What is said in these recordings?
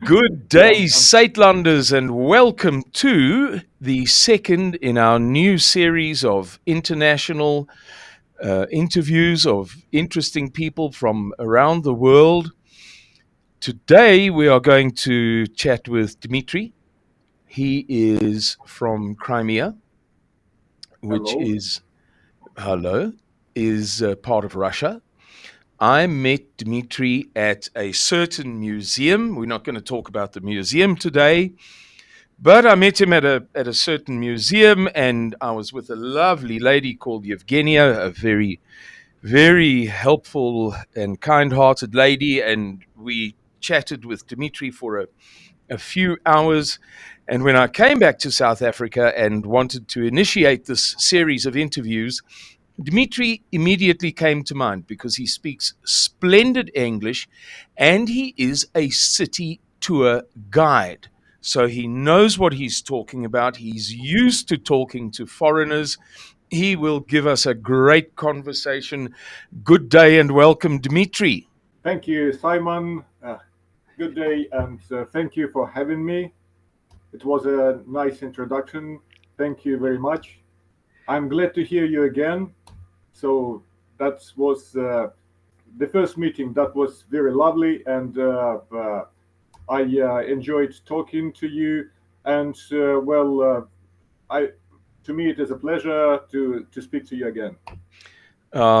Good Yeah, day, Suidlanders, and welcome to the second in our new series of international interviews of interesting people from around the world. Today, we are going to chat with Dimitri. He is from Crimea, which hello. is, hello, is part of Russia. I met Dimitri at a certain museum. We're not going to talk about the museum today. But I met him at a certain museum, and I was with a lovely lady called Yevgenia, a very, very helpful and kind-hearted lady, and we chatted with Dimitri for a few hours. And when I came back to South Africa and wanted to initiate this series of interviews, Dimitri immediately came to mind because he speaks splendid English and he is a city tour guide. So he knows what he's talking about. He's used to talking to foreigners. He will give us a great conversation. Good day and welcome, Dimitri. Thank you, Simon. Good day, and thank you for having me. It was a nice introduction. Thank you very much. I'm glad to hear you again. So that was the first meeting. That was very lovely, and I enjoyed talking to you. And I to me it is a pleasure to speak to you again.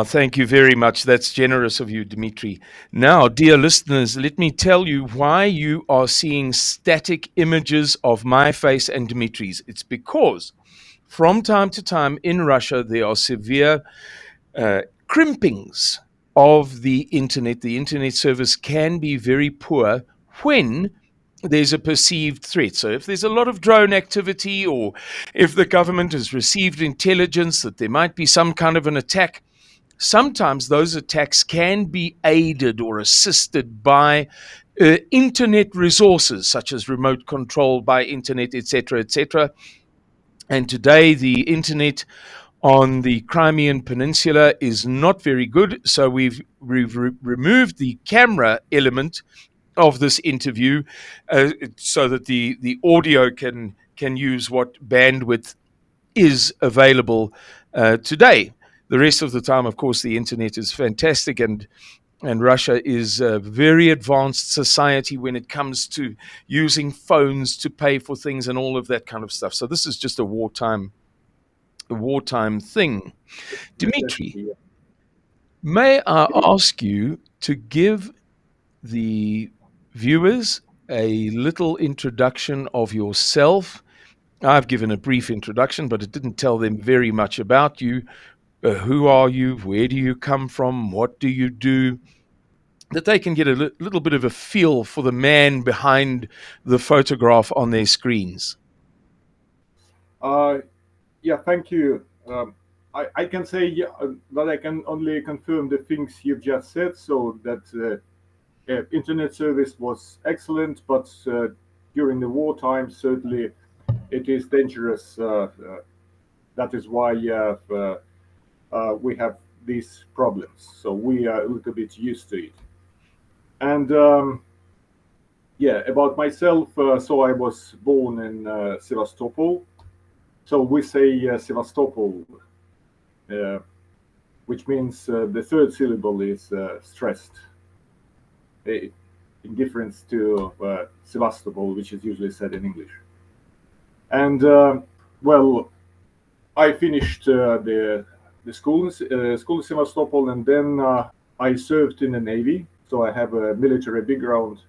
Thank you very much. That's generous of you, Dimitri. Now, dear listeners, let me tell you why you are seeing static images of my face and Dimitri's. It's because from time to time in Russia, there are severe crimpings of the internet. The internet service can be very poor when there's a perceived threat. So if there's a lot of drone activity, or if the government has received intelligence that there might be some kind of an attack, sometimes those attacks can be aided or assisted by internet resources such as remote control by internet, etc., etc. And today the internet on the Crimean Peninsula is not very good, so we've removed the camera element of this interview so that the audio can use what bandwidth is available today. The rest of the time, of course, the internet is fantastic, and Russia is a very advanced society when it comes to using phones to pay for things and all of that kind of stuff. So this is just a wartime thing. Dimitri, Necessity. may I ask you to give the viewers a little introduction of yourself? I've given a brief introduction, but it didn't tell them very much about you. Who are you? Where do you come from? What do you do? That they can get a little bit of a feel for the man behind the photograph on their screens. Uh, Yeah, thank you. I can say that I can only confirm the things you've just said. So that internet service was excellent, but during the wartime, certainly it is dangerous. That is why we have these problems. So we are a little bit used to it. And yeah, about myself. So I was born in Sevastopol. So we say Sevastopol, uh, which means the third syllable is stressed, in difference to Sevastopol, which is usually said in English. And well, I finished the school in Sevastopol, and then I served in the Navy. So I have a military background,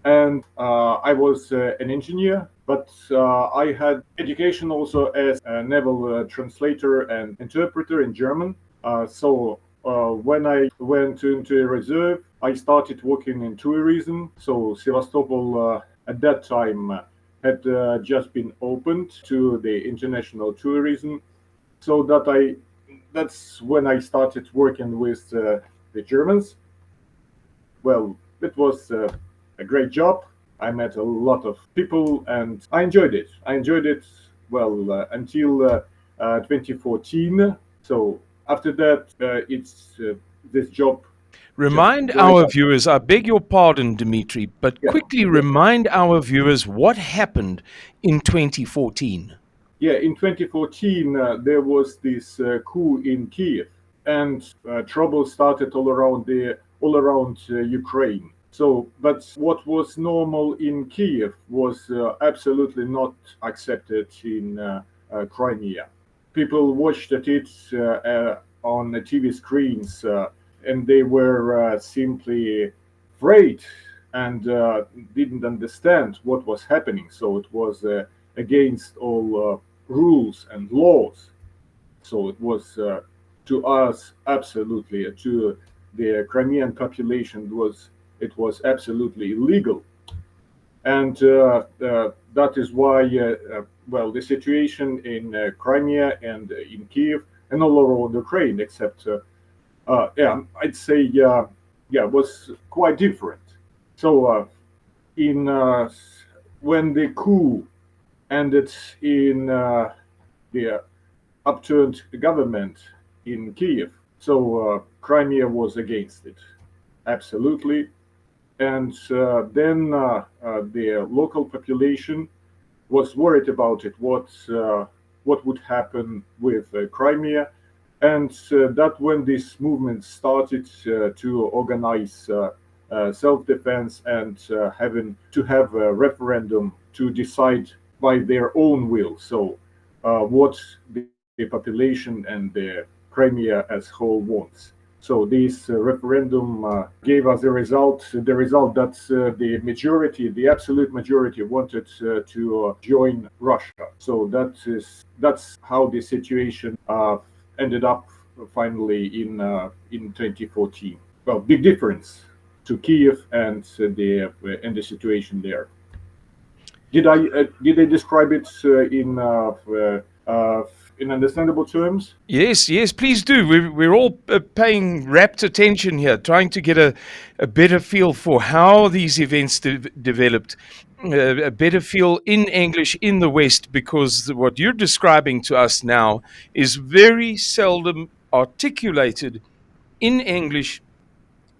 and I was an engineer, but I had education also as a naval translator and interpreter in German. When I went into a reserve, I started working in tourism. So Sevastopol at that time had just been opened to the international tourism. So that's when I started working with the Germans. Well, it was a great job. I met a lot of people and I enjoyed it. I enjoyed it well until 2014. So after that, it's this job. Remind Go ahead. our viewers, I beg your pardon, Dimitri, but Yeah. quickly remind our viewers what happened in 2014. Yeah, in 2014, there was this coup in Kiev, and trouble started all around Ukraine. So, but what was normal in Kiev was absolutely not accepted in Crimea. People watched at it on the TV screens, and they were simply afraid and didn't understand what was happening. So it was against all rules and laws. So it was to us absolutely to the Crimean population it was absolutely illegal, and that is why well, the situation in Crimea and in Kiev and all over Ukraine, except yeah, I'd say yeah, was quite different. So in when the coup ended in the upturned government in Kiev. So Crimea was against it, absolutely. And then the local population was worried about it, what would happen with Crimea. And that when this movement started to organize self-defense and having to have a referendum to decide by their own will. So what the population and the Crimea as whole wants. So this referendum gave us the result that the majority, the absolute majority, wanted to join Russia. So that's how the situation ended up finally in 2014. Well, big difference to Kiev and the situation there. Did I describe it in understandable terms? Yes, yes, please do. We're all paying rapt attention here, trying to get a better feel for how these events developed, a better feel in English in the West, because what you're describing to us now is very seldom articulated in English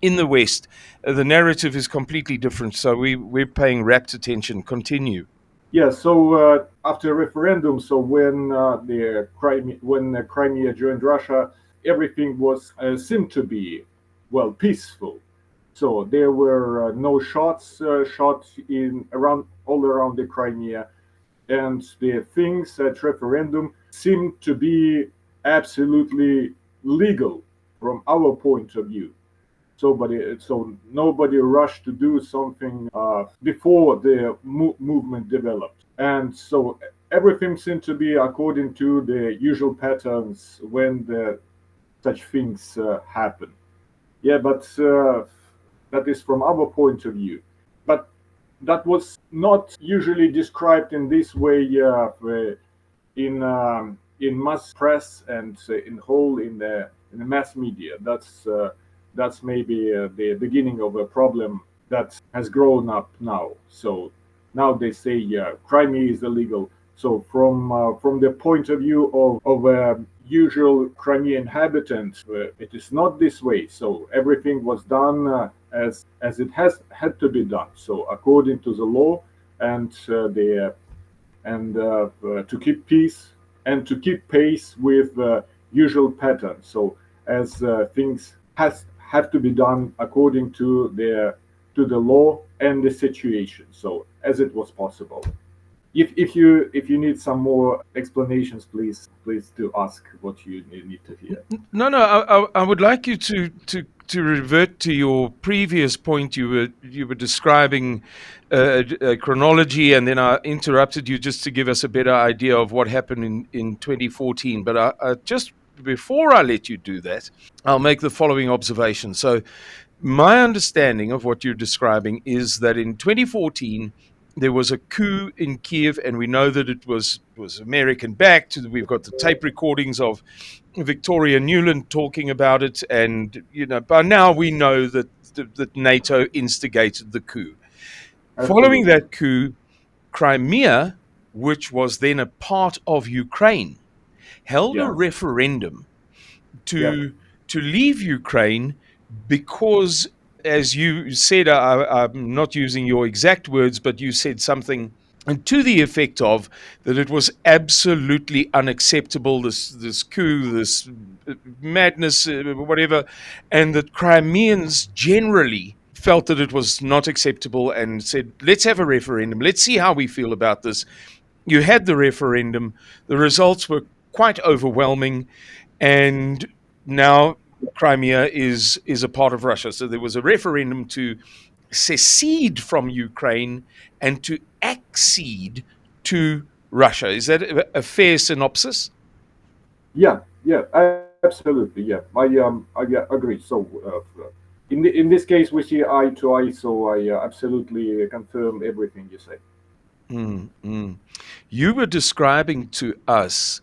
in the West. The narrative is completely different, so we're paying rapt attention. Continue. Yeah, so after referendum, so when Crimea joined Russia, everything was seemed to be well peaceful. So there were no shots shot in around all around the Crimea, and the things at referendum seemed to be absolutely legal from our point of view. So nobody rushed to do something before the movement developed, and so everything seemed to be according to the usual patterns when such things happen. Yeah, but that is from our point of view. But that was not usually described in this way in mass press and in the mass media. That's maybe the beginning of a problem that has grown up now. So now they say Crimea is illegal. So from the point of view of a usual Crimean inhabitant, it is not this way. So everything was done as it has had to be done. So according to the law and to keep peace and to keep pace with usual patterns. So as things have to be done according to the law and the situation. So as it was possible. If you need some more explanations, please do ask what you need to hear. No, I would like you to revert to your previous point. You were describing a chronology, and then I interrupted you just to give us a better idea of what happened in 2014. But I just before I let you do that, I'll make the following observation. So, my understanding of what you're describing is that in 2014 there was a coup in Kiev, and we know that it was American backed. We've got the tape recordings of Victoria Nuland talking about it, and by now we know that NATO instigated the coup. Absolutely. Following that coup, Crimea, which was then a part of Ukraine, held a Yeah. referendum Yeah. to leave Ukraine because, as you said, I'm not using your exact words, but you said something to the effect of that it was absolutely unacceptable, this coup, this madness, whatever, and that Crimeans generally felt that it was not acceptable and said, let's have a referendum, let's see how we feel about this. You had the referendum, the results were quite overwhelming, and now Crimea is a part of Russia. So there was a referendum to secede from Ukraine and to accede to Russia. Is that a fair synopsis? Yeah, yeah, absolutely. Yeah, I agree. So, in this case, we see eye to eye. So I absolutely confirm everything you say. You were describing to us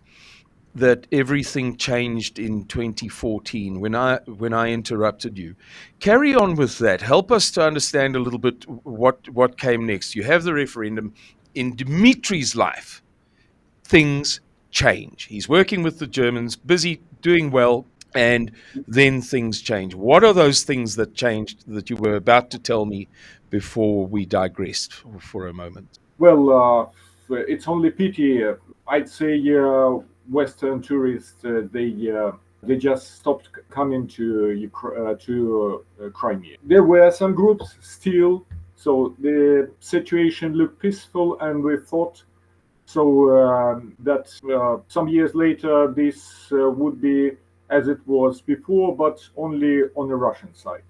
that everything changed in 2014 when I interrupted you. Carry on with that. Help us to understand a little bit what came next. You have the referendum. In Dimitri's life, things change. He's working with the Germans, busy, doing well, and then things change. What are those things that changed that you were about to tell me before we digressed for a moment? Well, it's only pity. I'd say Western tourists they just stopped coming to Crimea. There were some groups still, so the situation looked peaceful, and we thought that some years later this would be as it was before, but only on the Russian side.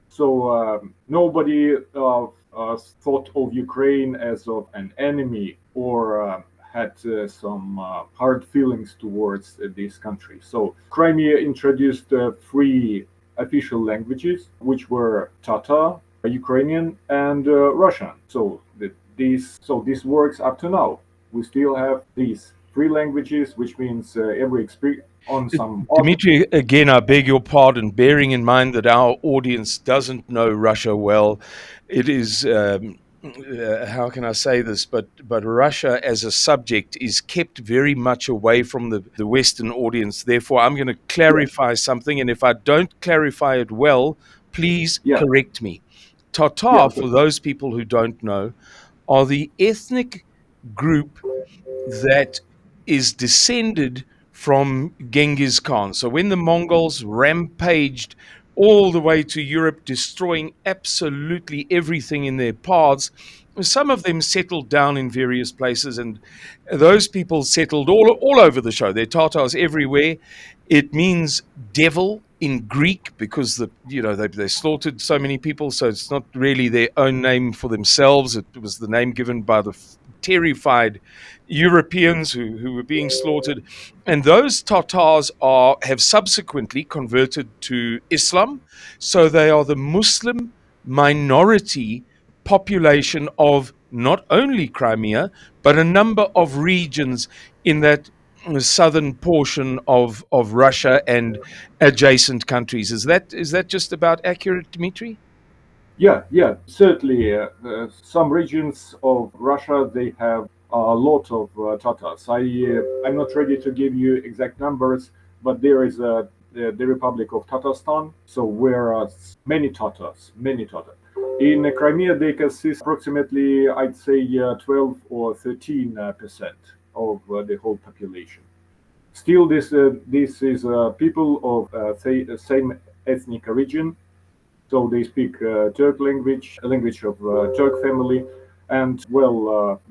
So nobody thought of Ukraine as of an enemy or had some hard feelings towards this country. So Crimea introduced three official languages, which were Tatar, Ukrainian, and Russian. So this works up to now. We still have these three languages, which means every experience on some. Dimitri, again, I beg your pardon, bearing in mind that our audience doesn't know Russia well. It is, how can I say this, but Russia as a subject is kept very much away from the Western audience. Therefore, I'm going to clarify something, and if I don't clarify it well, please correct me. Tatar, for those people who don't know, are the ethnic group that is descended from Genghis Khan. So when the Mongols rampaged all the way to Europe, destroying absolutely everything in their paths, some of them settled down in various places, and those people settled all over the show. There are Tatars everywhere. It means devil in Greek because they slaughtered so many people, so it's not really their own name for themselves. It was the name given by the terrified Europeans who were being slaughtered. And those Tatars have subsequently converted to Islam. So they are the Muslim minority population of not only Crimea, but a number of regions in that southern portion of Russia and adjacent countries. Is that just about accurate, Dimitri? Yeah, certainly. Some regions of Russia, they have a lot of Tatars. I'm not ready to give you exact numbers, but there is the Republic of Tatarstan, so where many Tatars. In Crimea, they consist approximately, I'd say, 12 or 13% of the whole population. Still, this is people of same ethnic origin. So they speak Turk language, a language of Turk family, and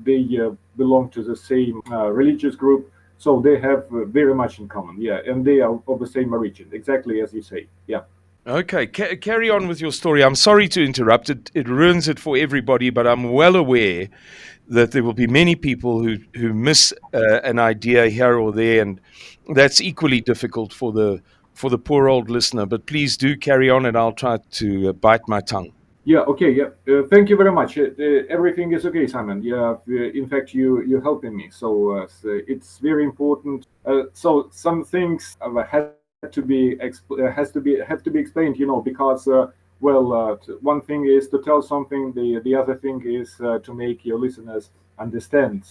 they belong to the same religious group. So they have very much in common, and they are of the same origin, exactly as you say, yeah. Okay, carry on with your story. I'm sorry to interrupt it. It ruins it for everybody, but I'm well aware that there will be many people who miss an idea here or there, and that's equally difficult for the poor old listener. But please do carry on, and I'll try to bite my tongue. Yeah. Okay. Yeah. Thank you very much. Everything is okay, Simon. Yeah. In fact, you're helping me. So it's very important. So some things have to be explained. Because one thing is to tell something. The other thing is to make your listeners understand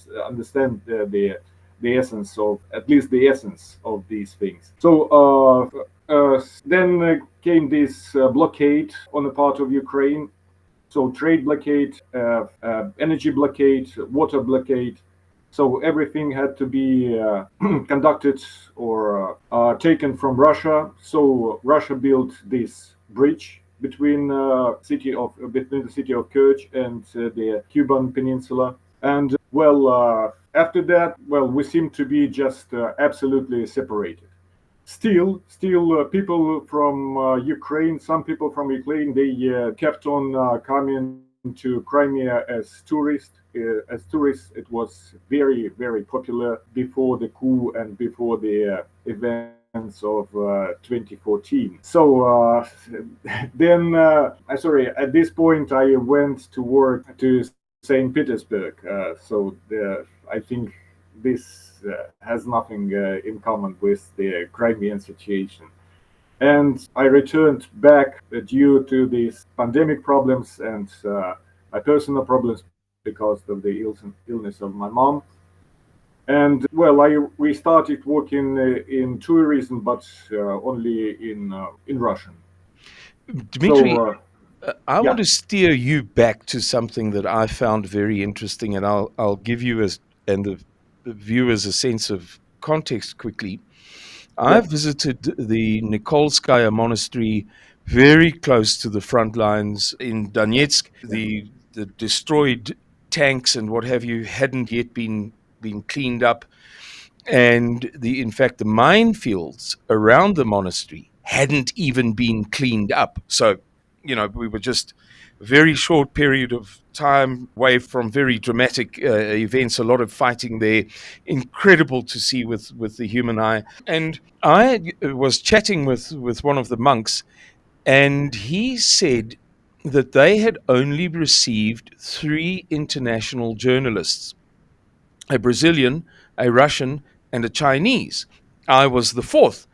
the essence of, at least the essence of these things. So then came this blockade on the part of Ukraine. So trade blockade, energy blockade, water blockade. So everything had to be conducted or taken from Russia. So Russia built this bridge between between the city of Kerch and the Cuban Peninsula. And after that, we seem to be just absolutely separated. Still, people from Ukraine, some people from Ukraine, they kept on coming to Crimea as tourists. It was very, very popular before the coup and before the events of 2014. So then, at this point, I went to work to St. Petersburg. I think this has nothing in common with the Crimean situation. And I returned back due to these pandemic problems and my personal problems because of the illness of my mom. And we started working in tourism, but only in Russian. Dimitri, So, I want to steer you back to something that I found very interesting, and I'll give you and the viewers a sense of context quickly. I visited the Nikolskaya monastery very close to the front lines in Donetsk. The destroyed tanks and what have you hadn't yet been cleaned up, and in fact the minefields around the monastery hadn't even been cleaned up. So we were just a very short period of time away from very dramatic events, a lot of fighting there, incredible to see with the human eye. And I was chatting with one of the monks, and he said that they had only received 3 international journalists, a Brazilian, a Russian, and a Chinese. I was the 4th.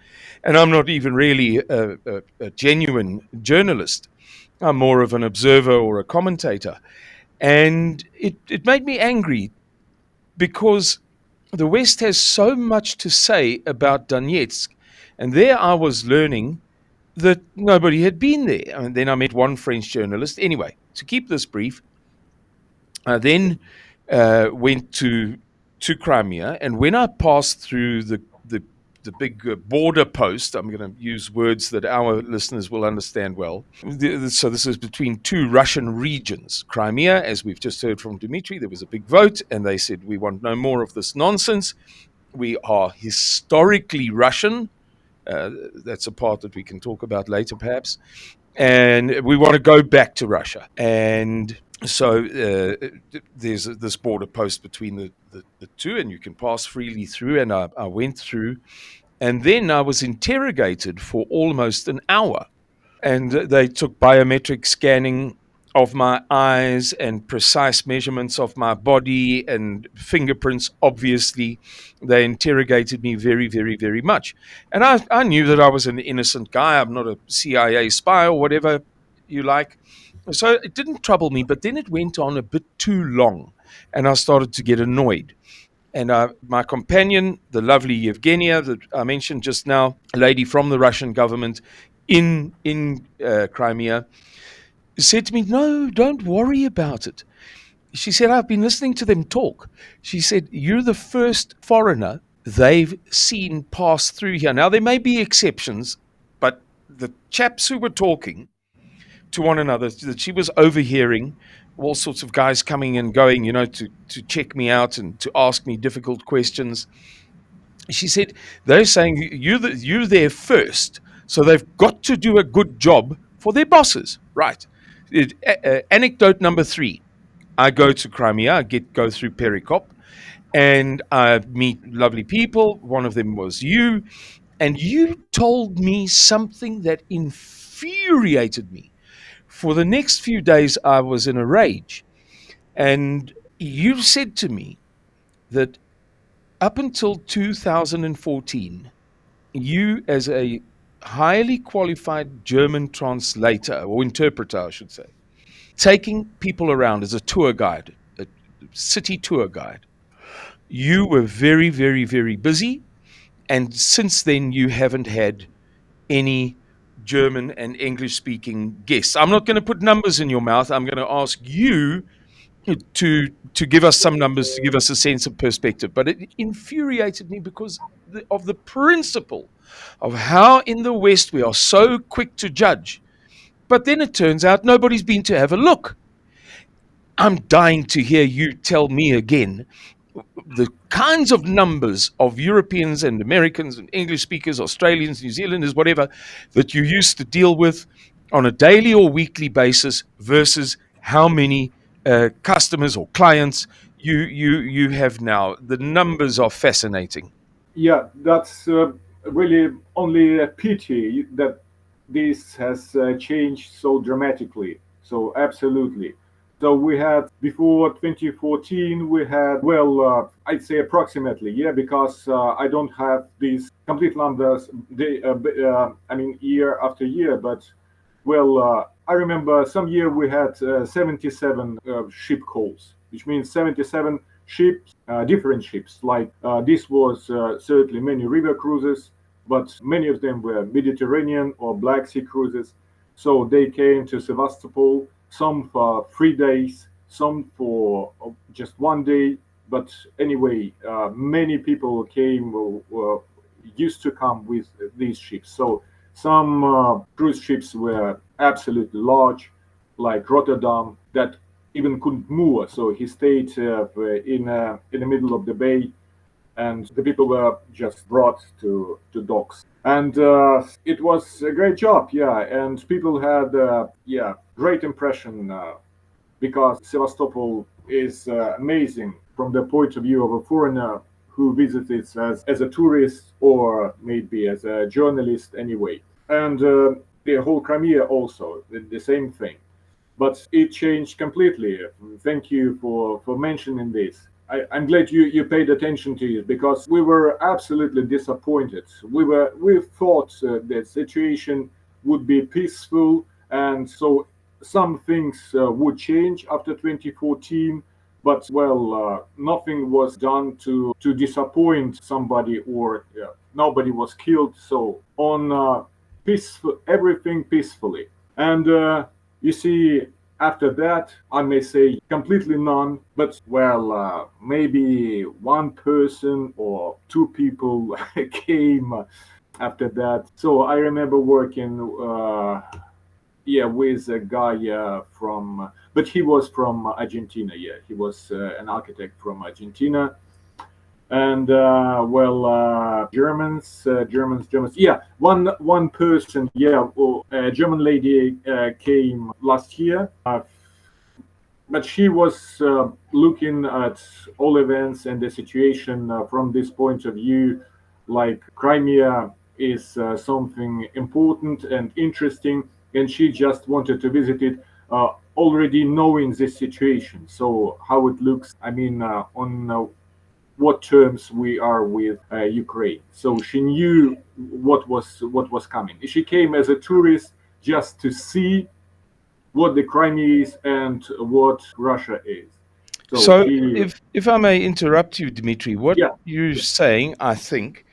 And I'm not even really a genuine journalist. I'm more of an observer or a commentator. And it made me angry because the West has so much to say about Donetsk. And there I was learning that nobody had been there. And then I met one French journalist. Anyway, to keep this brief, I then went to Crimea. And when I passed through the big border post, I'm going to use words that our listeners will understand well. So this is between 2 Russian regions. Crimea, as we've just heard from Dimitri, there was a big vote, and they said, we want no more of this nonsense. We are historically Russian. That's a part that we can talk about later, perhaps. And we want to go back to Russia. And so there's this border post between the 2, and you can pass freely through. And I went through. And then I was interrogated for almost an hour. And they took biometric scanning of my eyes and precise measurements of my body and fingerprints, obviously. They interrogated me very, very, very much. And I knew that I was an innocent guy. I'm not a CIA spy or whatever you like. So it didn't trouble me, but then it went on a bit too long, and I started to get annoyed. And my companion, the lovely Yevgenia that I mentioned just now, a lady from the Russian government in Crimea, said to me, no, don't worry about it. She said, I've been listening to them talk. She said, you're the first foreigner they've seen pass through here. Now, there may be exceptions, but the chaps who were talking to one another, that she was overhearing, all sorts of guys coming and going, to check me out and to ask me difficult questions. She said, they're saying you're there first, so they've got to do a good job for their bosses. Right. Anecdote number 3. I go to Crimea, I go through Perikop, and I meet lovely people. One of them was you, and you told me something that infuriated me. For the next few days, I was in a rage. And you said to me that up until 2014, you, as a highly qualified German translator, or interpreter, I should say, taking people around as a tour guide, a city tour guide, you were very, very, very busy. And since then, you haven't had any German and English speaking guests. I'm not going to put numbers in your mouth. I'm going to ask you to give us some numbers, to give us a sense of perspective. But it infuriated me because of the principle of how in the West we are so quick to judge. But then it turns out nobody's been to have a look. I'm dying to hear you tell me again the kinds of numbers of Europeans and Americans and English speakers, Australians, New Zealanders, whatever, that you used to deal with on a daily or weekly basis versus how many customers or clients you have now. The numbers are fascinating. Yeah, that's really only a pity that this has changed so dramatically. So absolutely. So we had before 2014, we had, well, I'd say approximately, yeah, because I don't have these complete numbers, I mean, year after year, but well, I remember some year we had 77 ship calls, which means 77 ships, different ships. Like this was certainly many river cruises, but many of them were Mediterranean or Black Sea cruises. So they came to Sevastopol, some for 3 days, some for just 1 day. But anyway, many people came, used to come with these ships. So some cruise ships were absolutely large, like Rotterdam, that even couldn't move. So he stayed in the middle of the bay, and the people were just brought to docks. And it was a great job, yeah. And people had, yeah, great impression because Sevastopol is amazing from the point of view of a foreigner who visits it as a tourist or maybe as a journalist anyway. And the whole Crimea also, the same thing. But it changed completely. Thank you for mentioning this. I'm glad you paid attention to it because we were absolutely disappointed. We thought the situation would be peaceful, and so some things would change after 2014. But well, nothing was done to disappoint somebody, or nobody was killed. So on peaceful, everything peacefully, and you see, after that, I may say completely none, but well, maybe one person or two people came after that. So I remember working, yeah, with a guy but he was from Argentina. Yeah, he was an architect from Argentina, and well, Germans. Yeah, one person. Yeah, well, a German lady came last year, but she was looking at all events and the situation from this point of view, like Crimea is something important and interesting, and she just wanted to visit it. Already knowing this situation, so how it looks. I mean, on what terms we are with Ukraine. So she knew what was coming. She came as a tourist just to see what the Crimea is and what Russia is. So, She, if I may interrupt you, Dimitri, what yeah, you're saying, I think,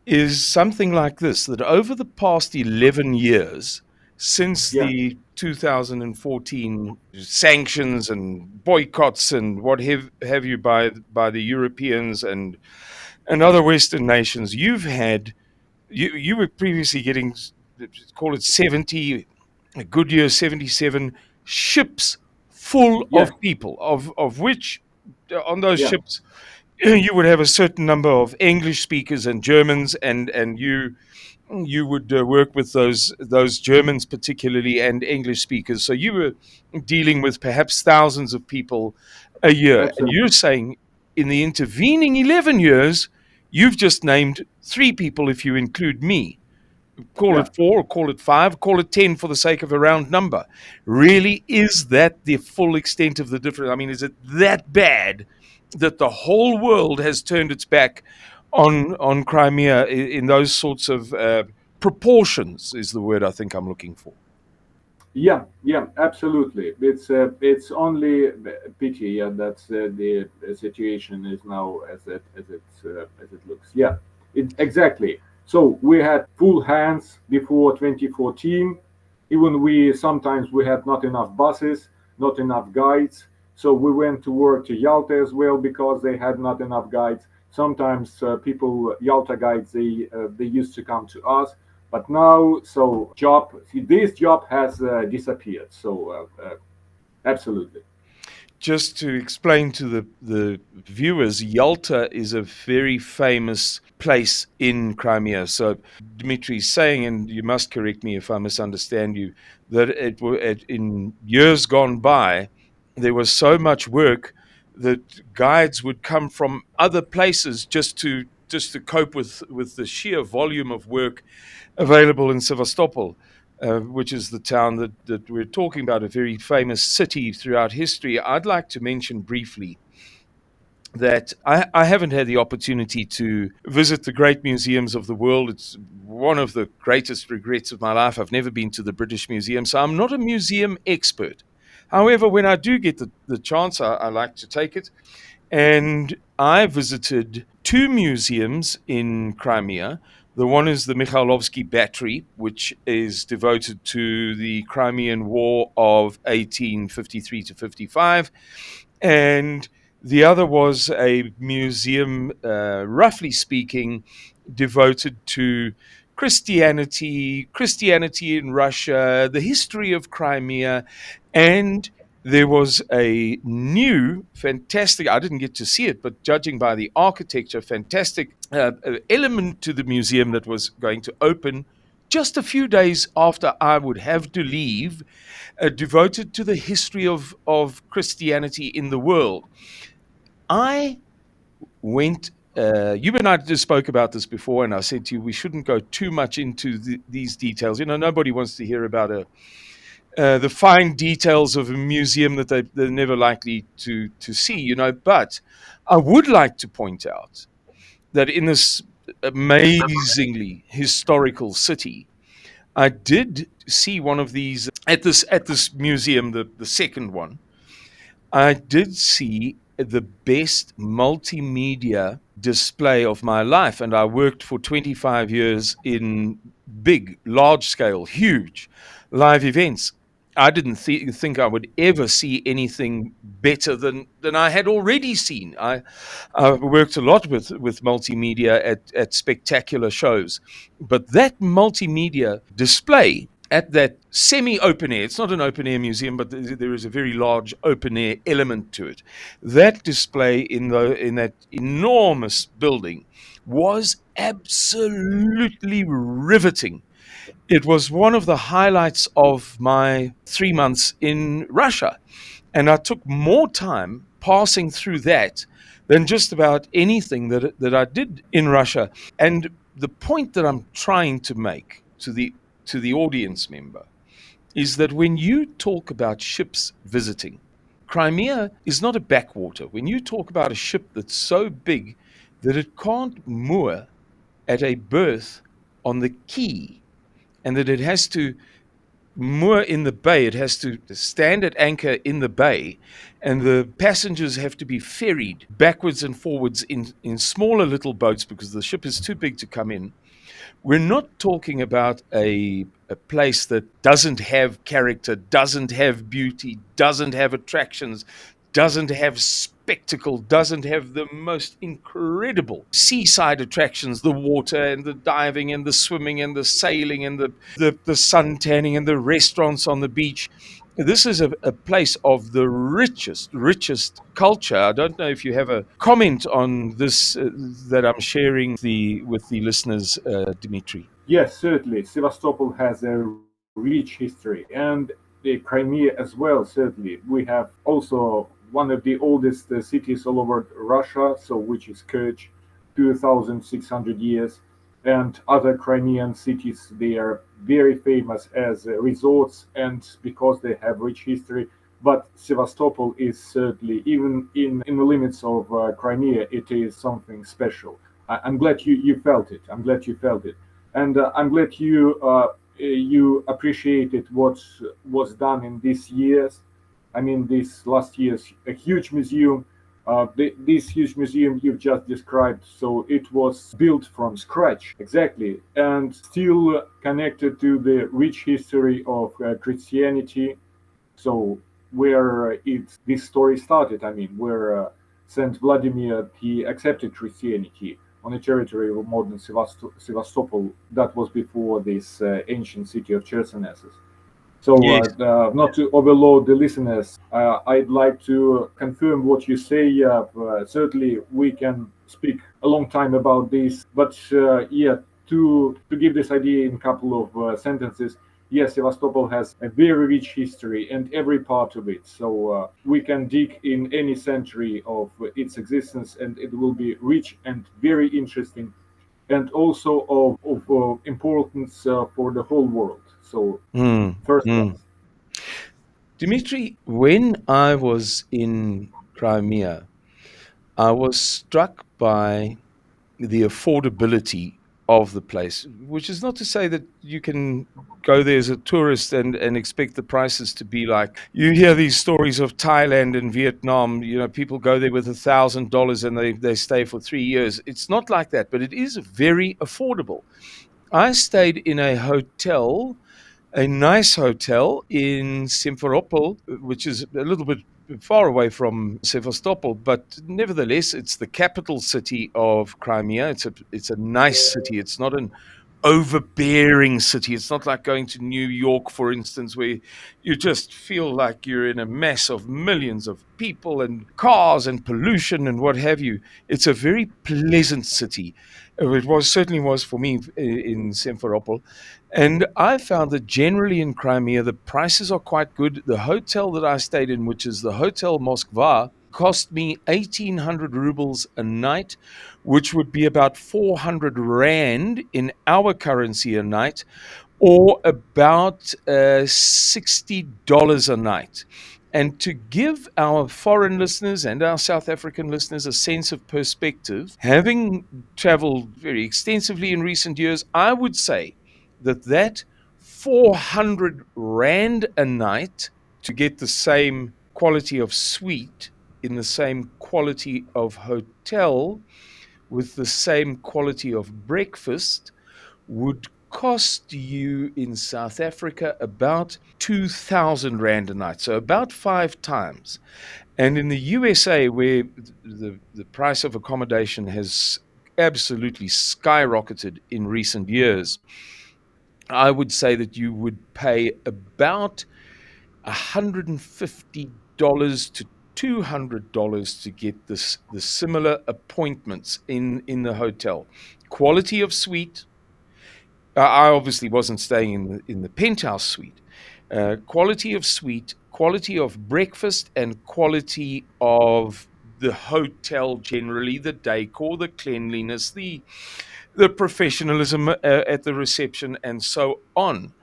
is something like this: that over the past 11 years, since yeah, the 2014 sanctions and boycotts and what have you by the Europeans and other Western nations, you were previously getting, call it 70, a good year 77 ships full yeah, of people, of which on those yeah, ships you would have a certain number of English speakers and Germans, and you would work with those Germans particularly and English speakers. So you were dealing with perhaps thousands of people a year. And absolutely, you're saying in the intervening 11 years, you've just named three people if you include me. Call yeah. it four, or call it five, call it 10 for the sake of a round number. Really, is that the full extent of the difference? I mean, is it that bad that the whole world has turned its back on Crimea in those sorts of proportions? Is the word I think I'm looking for. Yeah, yeah, absolutely. It's only a pity, yeah, that the situation is now as it looks. Yeah, exactly. So we had full hands before 2014. Even we sometimes we had not enough buses, not enough guides. So we went to work to Yalta as well because they had not enough guides. Sometimes people Yalta guides they used to come to us, but now, so this job has disappeared. So absolutely. Just to explain to the viewers, Yalta is a very famous place in Crimea. So Dimitri's saying, and you must correct me if I misunderstand you, that in years gone by, there was so much work that guides would come from other places just to cope with the sheer volume of work available in Sevastopol, which is the town that we're talking about, a very famous city throughout history. I'd like to mention briefly that I haven't had the opportunity to visit the great museums of the world. It's one of the greatest regrets of my life. I've never been to the British Museum, so I'm not a museum expert. However, when I do get the chance, I like to take it. And I visited two museums in Crimea. The one is the Mikhailovsky Battery, which is devoted to the Crimean War of 1853 to 55. And the other was a museum, roughly speaking, devoted to Christianity in Russia, the history of Crimea, and there was a new, fantastic, I didn't get to see it, but judging by the architecture, fantastic element to the museum that was going to open just a few days after I would have to leave, devoted to the history of Christianity in the world. I went. You and I just spoke about this before, and I said to you we shouldn't go too much into these details. You know, nobody wants to hear about the fine details of a museum that they're never likely to see. You know, but I would like to point out that in this amazingly historical city, I did see one of these at this museum, the second one. I did see the best multimedia display of my life, and I worked for 25 years in big, large scale, huge live events. I didn't think I would ever see anything better than I had already seen. I worked a lot with multimedia at spectacular shows, but that multimedia display at that semi-open air, it's not an open air museum, but there is a very large open air element to it. That display in that enormous building was absolutely riveting. It was one of the highlights of my 3 months in Russia. And I took more time passing through that than just about anything that I did in Russia. And the point that I'm trying to make to the audience member is that when you talk about ships visiting, Crimea is not a backwater. When you talk about a ship that's so big that it can't moor at a berth on the quay, and that it has to moor in the bay, it has to stand at anchor in the bay, and the passengers have to be ferried backwards and forwards in smaller little boats because the ship is too big to come in. We're not talking about a place that doesn't have character, doesn't have beauty, doesn't have attractions, doesn't have spectacle, doesn't have the most incredible seaside attractions, the water and the diving and the swimming and the sailing and the sun tanning and the restaurants on the beach. This is a place of the richest culture. I don't know if you have a comment on this that I'm sharing with the listeners, Dimitri. Yes, certainly. Sevastopol has a rich history, and the Crimea as well. Certainly, we have also one of the oldest cities all over Russia, so which is Kerch, 2,600 years, and other Crimean cities. They are very famous as resorts, and because they have rich history. But Sevastopol is certainly, even in the limits of Crimea, it is something special. I'm glad you felt it. I'm glad you felt it, and I'm glad you you appreciated what was done in these years. I mean, this last year's a huge museum. This huge museum you've just described, so it was built from scratch, exactly, and still connected to the rich history of Christianity. So where this story started, I mean, where Saint Vladimir he accepted Christianity on the territory of modern Sevastopol. That was before this ancient city of Chersonesus. So, Yes. not to overload the listeners, I'd like to confirm what you say. Certainly, we can speak a long time about this, but yeah, to give this idea in a couple of sentences, yes, Sevastopol has a very rich history and every part of it. So we can dig in any century of its existence, and it will be rich and very interesting, and also of importance for the whole world. So Mm, first mm. class. Dimitri, when I was in Crimea, I was struck by the affordability of the place, which is not to say that you can go there as a tourist and expect the prices to be like you hear these stories of Thailand and Vietnam. You know, people go there with $1,000 and they stay for 3 years. It's not like that, but it is very affordable. I stayed in a nice hotel in Simferopol, which is a little bit far away from Sevastopol, but nevertheless, it's the capital city of Crimea. It's a nice city. It's not an overbearing city. It's not like going to New York, for instance, where you just feel like you're in a mess of millions of people and cars and pollution and what have you. It's a very pleasant city. It certainly was for me in Simferopol. And I found that generally in Crimea, the prices are quite good. The hotel that I stayed in, which is the Hotel Moskva, cost me 1,800 rubles a night, which would be about 400 Rand in our currency a night, or about $60 a night. And to give our foreign listeners and our South African listeners a sense of perspective, having traveled very extensively in recent years, I would say that 400 Rand a night to get the same quality of suite in the same quality of hotel with the same quality of breakfast would cost you in South Africa about 2,000 Rand a night, so about 5 times. And in the USA, where the price of accommodation has absolutely skyrocketed in recent years, I would say that you would pay about $150 to $200 to get the similar appointments in the hotel. Quality of suite. I obviously wasn't staying in the penthouse suite. Quality of suite, quality of breakfast, and quality of the hotel generally, the decor, the cleanliness, the professionalism at the reception, and so on.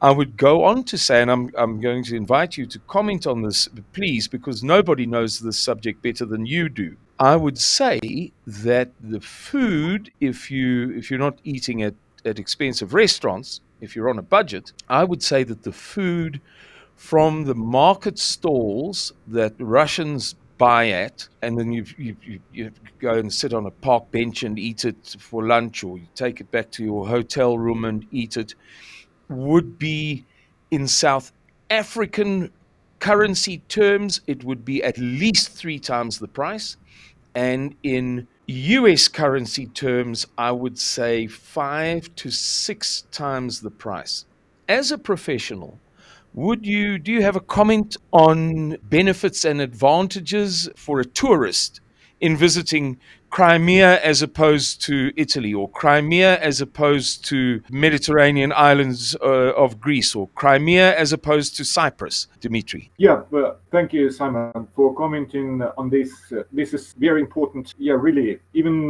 I would go on to say, and I'm going to invite you to comment on this, please, because nobody knows this subject better than you do. I would say that the food, if you're not eating at expensive restaurants, if you're on a budget, I would say that the food from the market stalls that Russians buy at, and then you go and sit on a park bench and eat it for lunch, or you take it back to your hotel room and eat it, would be in South African currency terms, it would be at least 3 times the price. And in US currency terms, I would say 5 to 6 times the price. As a professional, do you have a comment on benefits and advantages for a tourist in visiting Crimea as opposed to Italy, or Crimea as opposed to Mediterranean islands of Greece, or Crimea as opposed to Cyprus, Dimitri? Yeah, thank you, Simon, for commenting on this. This is very important. Yeah, really, even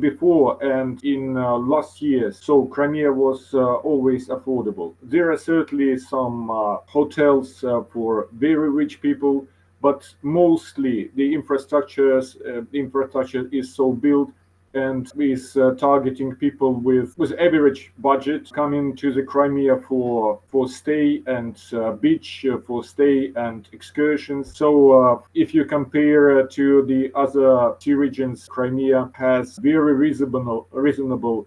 before and in last years, so Crimea was always affordable. There are certainly some hotels for very rich people, but mostly the infrastructure is so built and is targeting people with average budget coming to the Crimea for stay and beach, for stay and excursions. So if you compare to the other sea regions, Crimea has very reasonable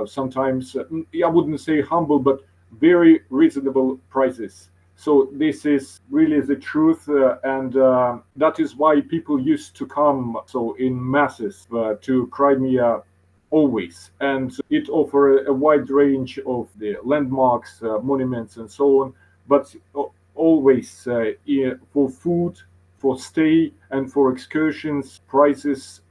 sometimes I wouldn't say humble, but very reasonable prices. So this is really the truth, and that is why people used to come so in masses to Crimea always, and it offers a wide range of the landmarks, monuments, and so on. But always for food, for stay, and for excursions, prices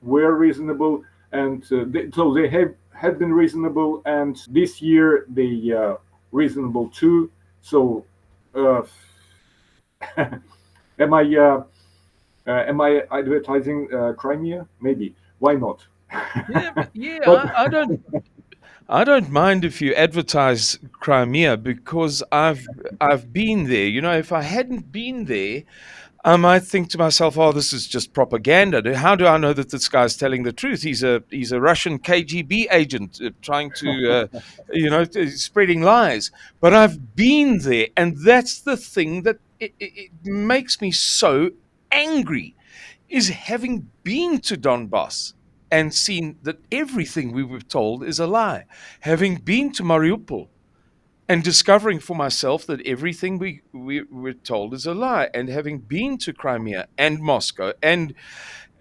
were reasonable, and so they have been reasonable, and this year they reasonable too. So uh, am I advertising Crimea? Maybe. Why not? Yeah, But I don't mind if you advertise Crimea because I've been there. You know, if I hadn't been there, I might think to myself, "Oh, this is just propaganda. How do I know that this guy's telling the truth? He's a Russian KGB agent trying to, spreading lies." But I've been there, and that's the thing that it makes me so angry, is having been to Donbass and seen that everything we were told is a lie. Having been to Mariupol and discovering for myself that everything we were told is a lie, and having been to Crimea and Moscow and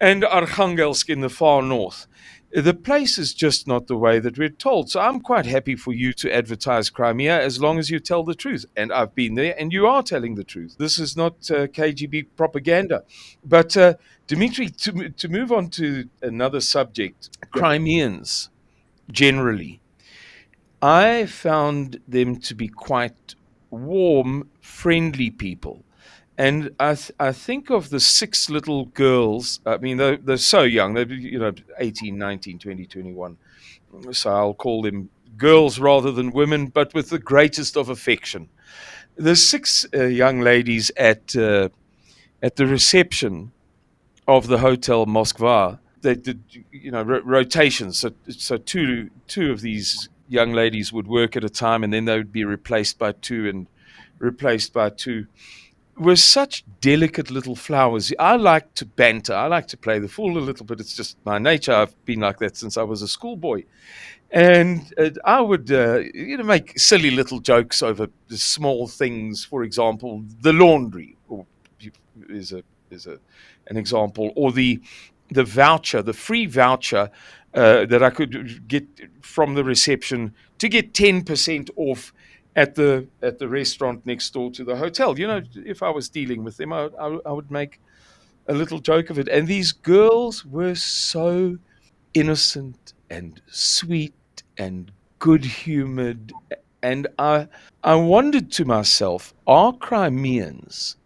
Arkhangelsk in the far north, the place is just not the way that we're told. So I'm quite happy for you to advertise Crimea as long as you tell the truth. And I've been there, and you are telling the truth. This is not KGB propaganda. But Dimitri, to move on to another subject, yeah, Crimeans generally, I found them to be quite warm, friendly people. And I think of the six little girls. I mean, they're so young. They're, 18, 19, 20, 21. So I'll call them girls rather than women, but with the greatest of affection. The six young ladies at the reception of the Hotel Moskva, they did, rotations. So two of these young ladies would work at a time, and then they would be replaced by two and replaced by two. Were such delicate little flowers. I like to banter. I like to play the fool a little bit. It's just my nature. I've been like that since I was a schoolboy. And I would, make silly little jokes over the small things. For example, the laundry is a is a an example, or the voucher, the free voucher that I could get from the reception to get 10% off at the restaurant next door to the hotel. You know, if I was dealing with them, I would make a little joke of it. And these girls were so innocent and sweet and good humored. And I wondered to myself, are Crimeans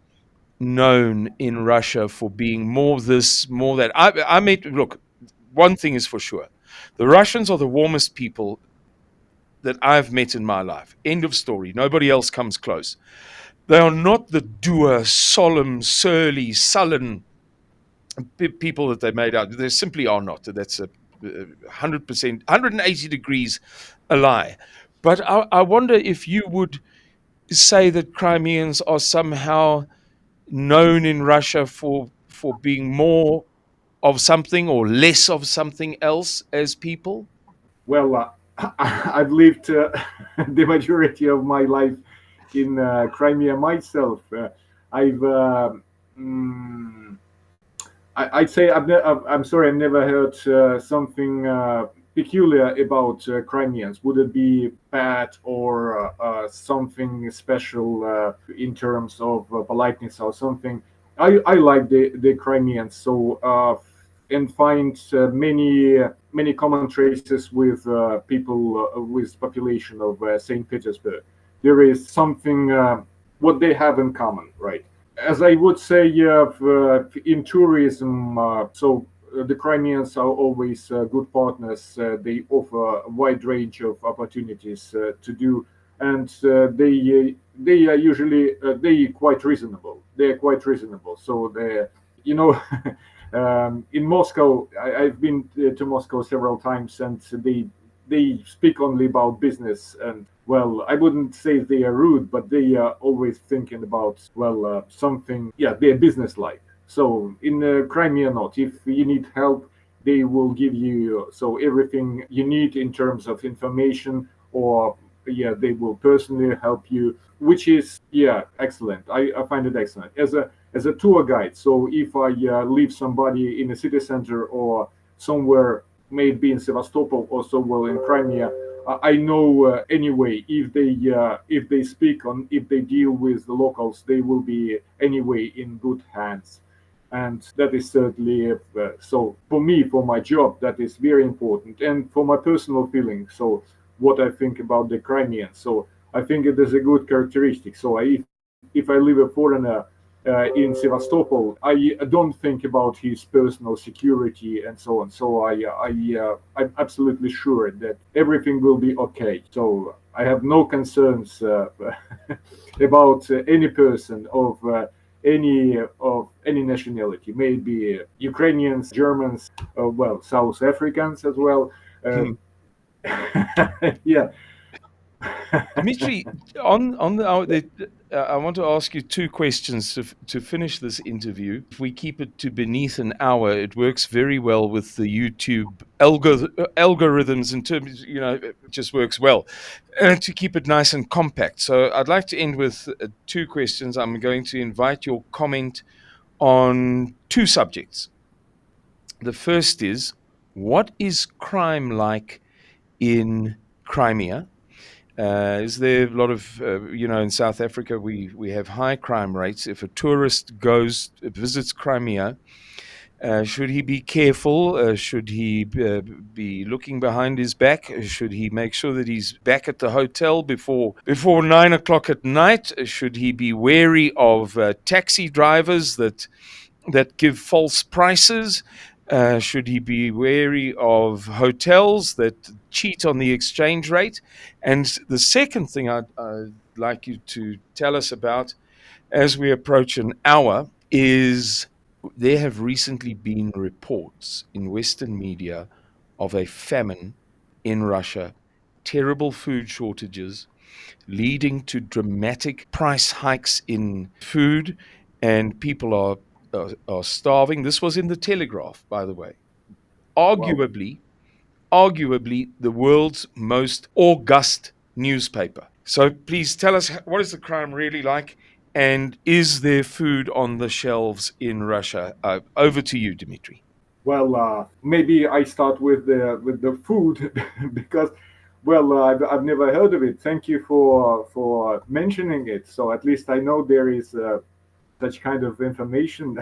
known in Russia for being more this, more that? I met, look, one thing is for sure. The Russians are the warmest people that I've met in my life. End of story. Nobody else comes close. They are not the dour, solemn, surly, sullen people that they made out. They simply are not. That's a 100%, 180 degrees a lie. But I wonder if you would say that Crimeans are somehow known in Russia for being more of something or less of something else as people. well, I've lived the majority of my life in Crimea myself. I've mm, I'd say I'm sorry, I've never heard something peculiar about Crimeans. Would it be bad or something special in terms of politeness or something? I like the Crimeans so and find many common traces with people with population of Saint Petersburg. There is something what they have in common, right? As I would say, in tourism, the Crimeans are always good partners. They offer a wide range of opportunities to do, and they are usually they quite reasonable. They are quite reasonable. So they, you know, In Moscow, I've been to Moscow several times, and they speak only about business. And well, I wouldn't say they are rude, but they are always thinking about something. Yeah, they're business-like. So in Crimea, not. If you need help, they will give you everything you need in terms of information, or yeah, they will personally help you, which is excellent. I find it excellent as a tour guide. So if I leave somebody in a city center or somewhere, maybe in Sevastopol or somewhere in Crimea, I know anyway if they speak on if they deal with the locals, they will be anyway in good hands. And that is certainly so for me, for my job, that is very important, and for my personal feeling. So what I think about the Crimeans. So I think it is a good characteristic. So if I live a foreigner in Sevastopol, I don't think about his personal security and so on. So I'm absolutely sure that everything will be okay. So I have no concerns about any person of any nationality, maybe Ukrainians, Germans, South Africans as well. Yeah. Dimitri, I want to ask you two questions to finish this interview. If we keep it to beneath an hour, it works very well with the YouTube algorithms in terms, it just works well. To keep it nice and compact. So I'd like to end with two questions. I'm going to invite your comment on two subjects. The first is, what is crime like in Crimea? Is there a lot of, in South Africa, we have high crime rates. If a tourist visits Crimea, should he be careful? Should he be looking behind his back? Should he make sure that he's back at the hotel before 9 o'clock at night? Should he be wary of taxi drivers that give false prices? Should he be wary of hotels that cheat on the exchange rate? And the second thing I'd like you to tell us about as we approach an hour is there have recently been reports in Western media of a famine in Russia, terrible food shortages, leading to dramatic price hikes in food, and people are starving. This was in the Telegraph, by the way. Wow. Arguably the world's most august newspaper. So please tell us, what is the crime really like, and is there food on the shelves in Russia? Over to you, Dimitri. Well, maybe I start with the food because, I've never heard of it. Thank you for mentioning it. So at least I know there is such kind of information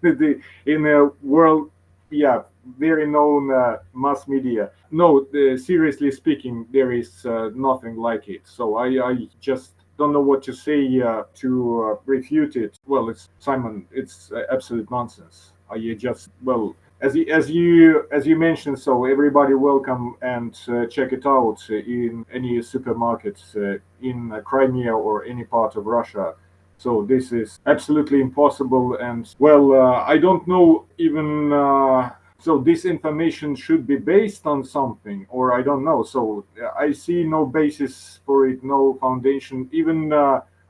in the world. Yeah, very known mass media. No, seriously speaking, there is nothing like it. So I just don't know what to say to refute it. Well, it's Simon. It's absolute nonsense. I just as you mentioned, so everybody welcome and check it out in any supermarkets in Crimea or any part of Russia. So this is absolutely impossible, and I don't know even. So this information should be based on something, or I don't know. So I see no basis for it, no foundation. Even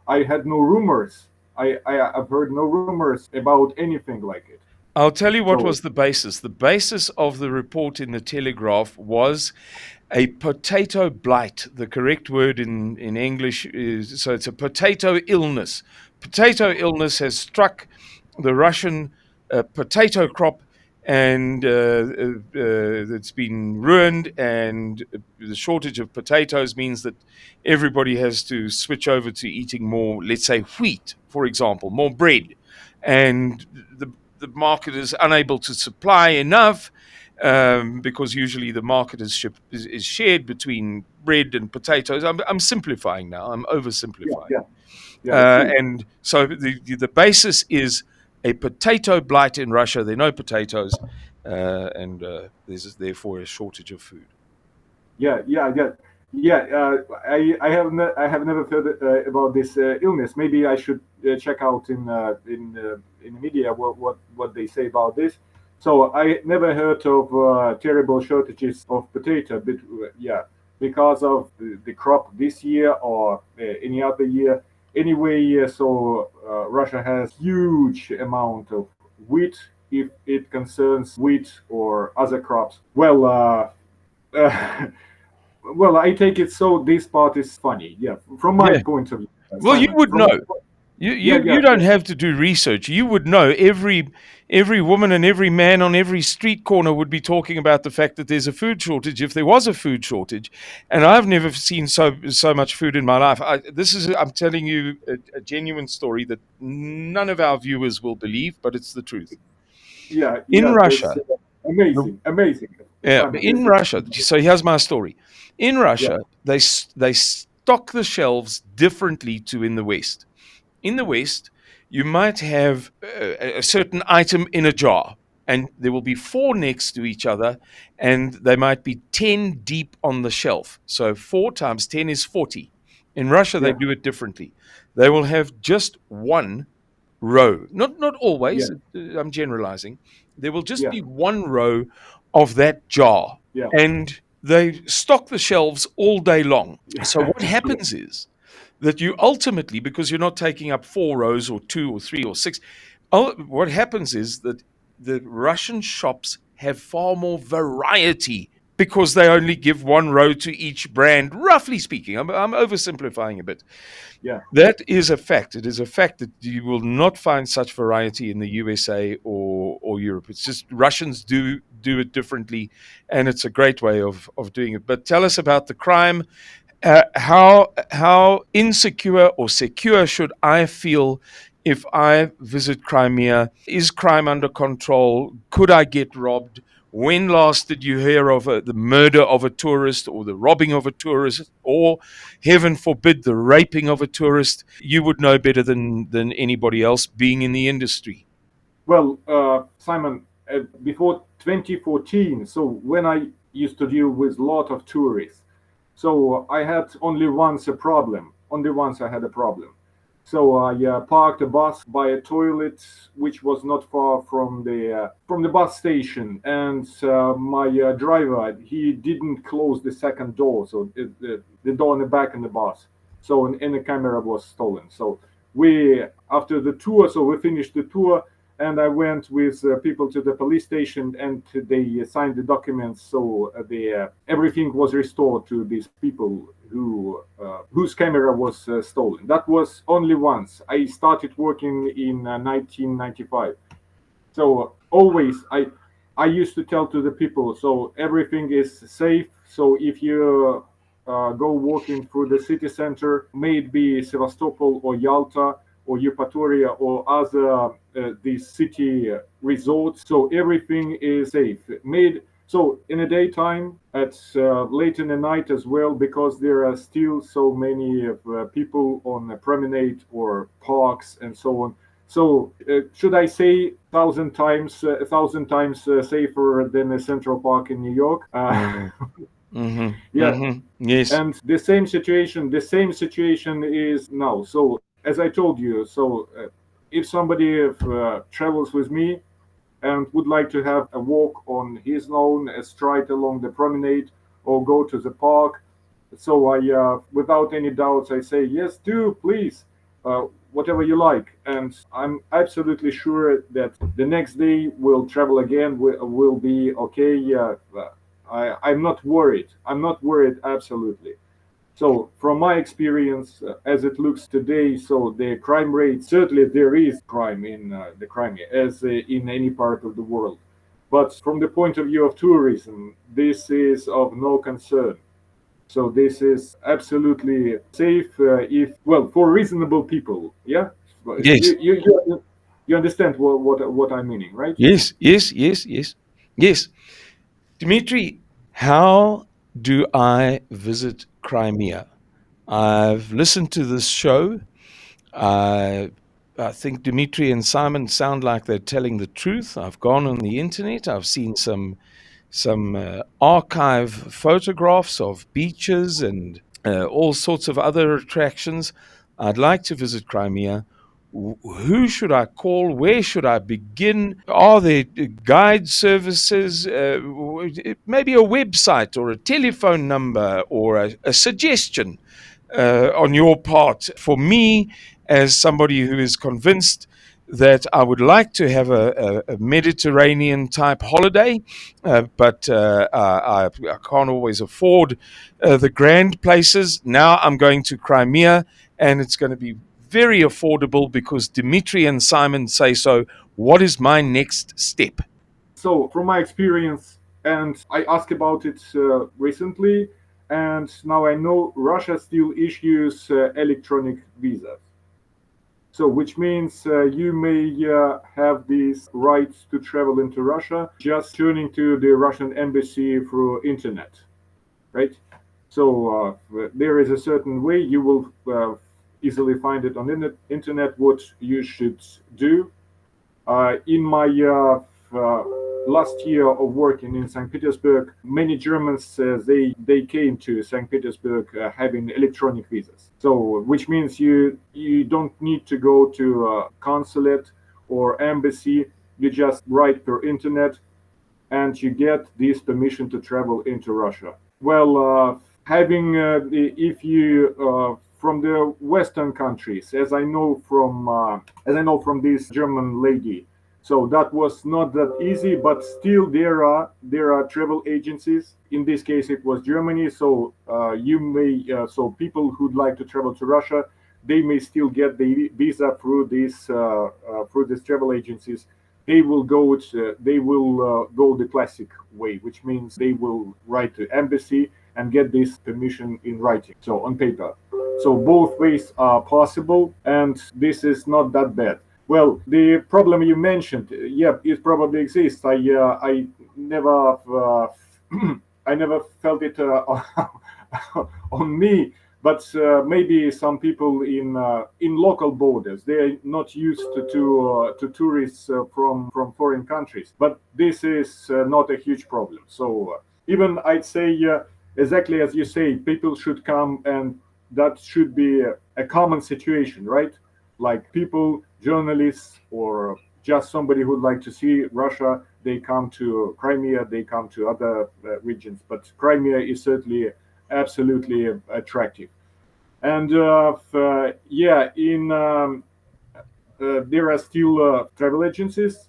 I had no rumors. I've heard no rumors about anything like it. I'll tell you what So was the basis. The basis of the report in the Telegraph was a potato blight. The correct word in English is, so it's a potato illness. Potato illness has struck the Russian potato crop, and it's been ruined, and the shortage of potatoes means that everybody has to switch over to eating more, let's say, wheat, for example, more bread. And the market is unable to supply enough, because usually the market is shared between bread and potatoes. I'm simplifying now. I'm yeah, oversimplifying. yeah, yeah. It's true. And so the basis is a potato blight in Russia. There are no potatoes, and there's therefore a shortage of food. Yeah, yeah, yeah. Yeah, I have never heard about this illness. Maybe I should check out in the media what they say about this. So I never heard of terrible shortages of potato, but yeah, because of the crop this year or any other year. Anyway, Russia has huge amount of wheat if it concerns wheat or other crops. Uh, well, I take it so this part is funny. Yeah, from my Yeah. point of view, Well, you Simon. would From my know. point, You yeah, you yeah, you don't have to do research. You would know. Every woman and every man on every street corner would be talking about the fact that there's a food shortage, if there was a food shortage. And I've never seen so much food in my life. I'm telling you a genuine story that none of our viewers will believe, but it's the truth. yeah, In yeah. That's Russia, the amazing, amazing, yeah, Simon. in Russia. So here's my story. In Yeah, Russia, they stock the shelves differently to in the West. In the West, you might have a certain item in a jar, and there will be four next to each other, and they might be 10 deep on the shelf. So 4 times 10 is 40. In Russia, they yeah, do it differently. They will have just one row. Not yeah, always, I'm generalizing. There will just yeah, be one row of that jar, yeah, and they stock the shelves all day long. So yeah, what happens is that you ultimately, because you're not taking up 4 rows or 2 or 3 or 6, what happens is that the Russian shops have far more variety because they only give one row to each brand, roughly speaking. I'm oversimplifying a bit. yeah, That is a fact. It is a fact that you will not find such variety in the USA or Europe. It's just Russians do it differently, and it's a great way of doing it. But tell us about the crime. How insecure or secure should I feel if I visit Crimea? Is crime under control? Could I get robbed? When last did you hear of the murder of a tourist or the robbing of a tourist or, heaven forbid, the raping of a tourist? You would know better than anybody else being in the industry. Well, Simon, before 2014, so when I used to deal with a lot of tourists, so I had only once a problem. Only once I had a problem. So I parked a bus by a toilet, which was not far from the bus station, and my driver he didn't close the second door, so the door in the back in the bus. So and the camera was stolen. So we after the tour, so we finished the tour, and I went with people to the police station, and they signed the documents. So the everything was restored to these people whose camera was stolen. That was only once. I started working in 1995. So always I used to tell to the people, so everything is safe. So if you go walking through the city center, may it be Sevastopol or Yalta or Eupatoria or other these city resorts, so everything is safe. Made so in the daytime, at late in the night as well, because there are still so many people on the promenade or parks and so on. So should I say a thousand times safer than a Central Park in New York? Mm-hmm. Mm-hmm. Yeah, Mm-hmm. Yes. and the same situation is now. So as I told you, so if somebody travels with me and would like to have a walk on his own, a stride along the promenade, or go to the park. So without any doubts, I say yes, do please, whatever you like, and I'm absolutely sure that the next day we'll travel again. Will be okay. Yeah, I'm not worried. I'm not worried absolutely. So, from my experience, as it looks today, so the crime rate certainly there is crime in the Crimea, as in any part of the world. But from the point of view of tourism, this is of no concern. So this is absolutely safe if well for reasonable people. Yeah, Yes. you understand what I'm meaning, right? Yes. Yes. Yes. Yes. Yes. Dimitri, how do I visit Crimea? I've listened to this show. I, I think Dimitri and Simon sound like they're telling the truth. I've gone on the internet. I've seen some some archive photographs of beaches and all sorts of other attractions. I'd like to visit Crimea. Who should I call? Where should I begin? Are there guide services? Maybe a website or a telephone number or a suggestion on your part for me as somebody who is convinced that I would like to have a Mediterranean type holiday, but I can't always afford the grand places. Now I'm going to Crimea, and it's going to be very affordable because Dimitri and Simon say so. What is my next step? So, from my experience, and I asked about it recently, and now I know Russia still issues electronic visas. So, which means you may have these rights to travel into Russia just turning to the Russian embassy through internet, right? So there is a certain way you will easily find it on internet what you should do. In my last year of working in St. Petersburg, many Germans they came to St. Petersburg having electronic visas. So, which means you don't need to go to a consulate or embassy. You just write per internet, and you get this permission to travel into Russia. Well, having if you from the Western countries, as I know from this German lady. So that was not that easy, but still there are travel agencies. In this case, it was Germany. So you may so people who'd like to travel to Russia, they may still get the visa through these travel agencies. They will go the classic way, which means they will write to embassy and get this permission in writing, so on paper. So both ways are possible, and this is not that bad. Well, the problem you mentioned, yeah, it probably exists. I never I never felt it on me, but maybe some people in local borders, they are not used to tourists from foreign countries. But this is not a huge problem. So even I'd say exactly as you say, people should come, and that should be a common situation, right? Like people, journalists, or just somebody who'd like to see Russia, they come to Crimea, they come to other regions. But Crimea is certainly absolutely attractive. And yeah, there are still travel agencies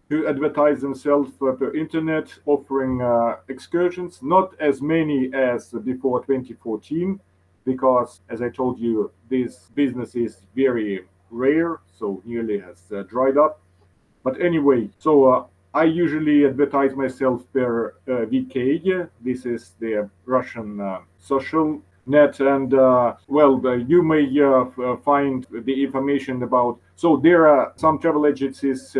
who advertise themselves per internet, offering excursions. Not as many as before 2014, because, as I told you, this business is very rare, so nearly has dried up. But anyway, so I usually advertise myself per VK. This is the Russian social net, and well, you may find the information about. So there are some travel agencies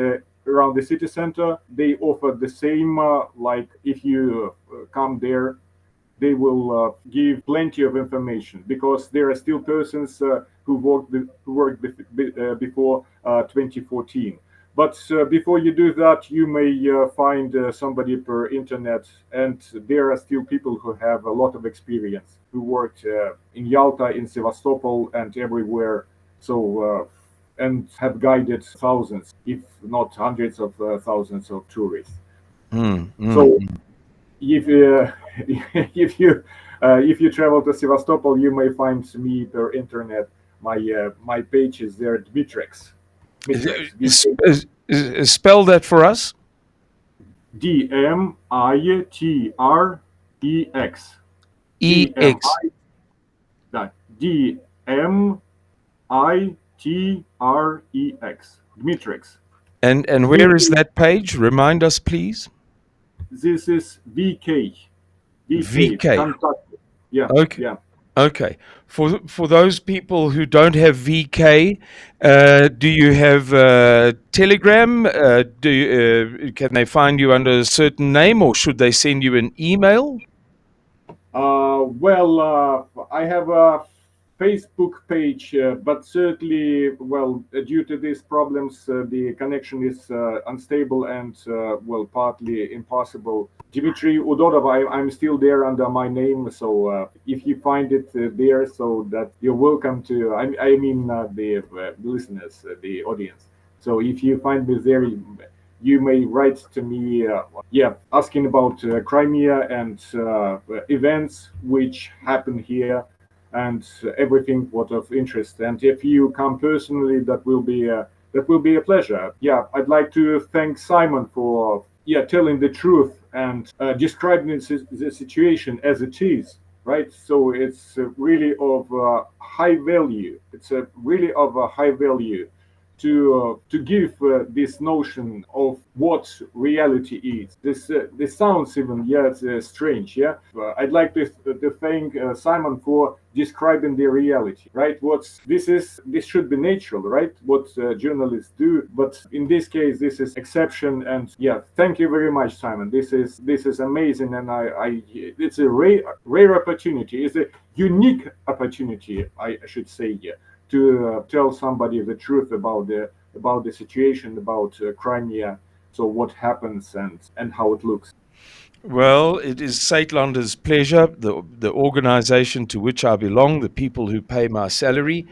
around the city center. They offer the same, like if you come there, they will give plenty of information, because there are still persons who worked before 2014. But before you do that, you may find somebody per internet, and there are still people who have a lot of experience, who worked in Yalta, in Sevastopol, and everywhere. So and have guided thousands, if not hundreds of thousands of tourists. So if if you travel to Sevastopol, you may find me per internet. My page is there, Dmitrex. Spell that for us. Dmitrex. EX. Dmitrex. Dmitrex. And where is that page? Remind us, please. This is VK. VK. Contacta. Yeah. Okay. Yeah. Okay. For those people who don't have VK, do you have Telegram? Can they find you under a certain name, or should they send you an email? Well, I have Facebook page, but certainly, well, due to these problems, the connection is unstable and, well, partly impossible. Dimitri Udodov, I'm still there under my name, so if you find it there, so that you're welcome to, I mean, the listeners, the audience. So if you find me there, you may write to me, yeah, asking about Crimea and events which happen here and everything what of interest. And if you come personally, that will be a pleasure. Yeah, I'd like to thank Simon for telling the truth and describing the situation as it is. Right, so it's really of high value. It's really of a high value to give this notion of what reality is. This sounds even strange. Yeah, I'd like to thank Simon for describing the reality. Right, this should be natural. Right, what journalists do, but in this case, this is exception. And yeah, thank you very much, Simon. This is amazing, and I it's a rare opportunity. It's a unique opportunity, I should say. Yeah, to tell somebody the truth about the situation about Crimea. So what happens and how it looks. Well, it is Suidlanders' pleasure. The organization to which I belong, the people who pay my salary,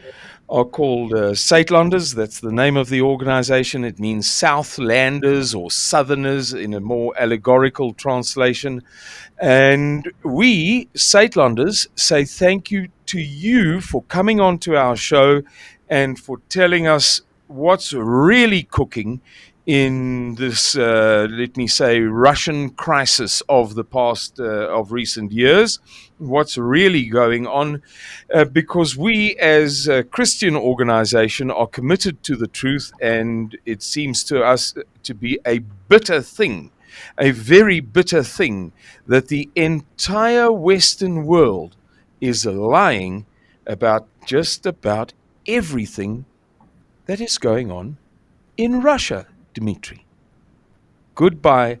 are called Suidlanders. That's the name of the organization. It means Southlanders or Southerners in a more allegorical translation. And we, Suidlanders, say thank you to you for coming on to our show and for telling us what's really cooking in this, let me say, Russian crisis of the past, of recent years, what's really going on, because we as a Christian organization are committed to the truth, and it seems to us to be a bitter thing, a very bitter thing, that the entire Western world is lying about just about everything that is going on in Russia, Dimitri. Goodbye.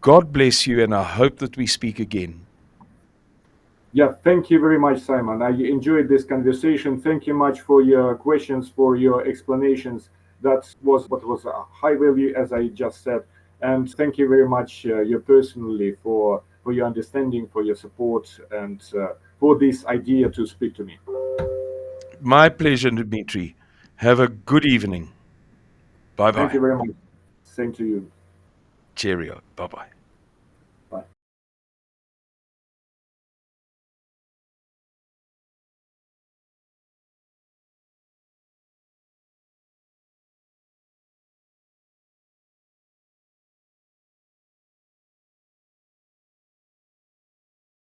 God bless you, and I hope that we speak again. Yeah, thank you very much, Simon. I enjoyed this conversation. Thank you much for your questions, for your explanations. That was what was a high value, as I just said. And thank you very much, you personally, for your understanding, for your support, and for this idea to speak to me. My pleasure, Dimitri. Have a good evening. Bye Thank bye. you very much. Same to you. Cheerio. Bye bye.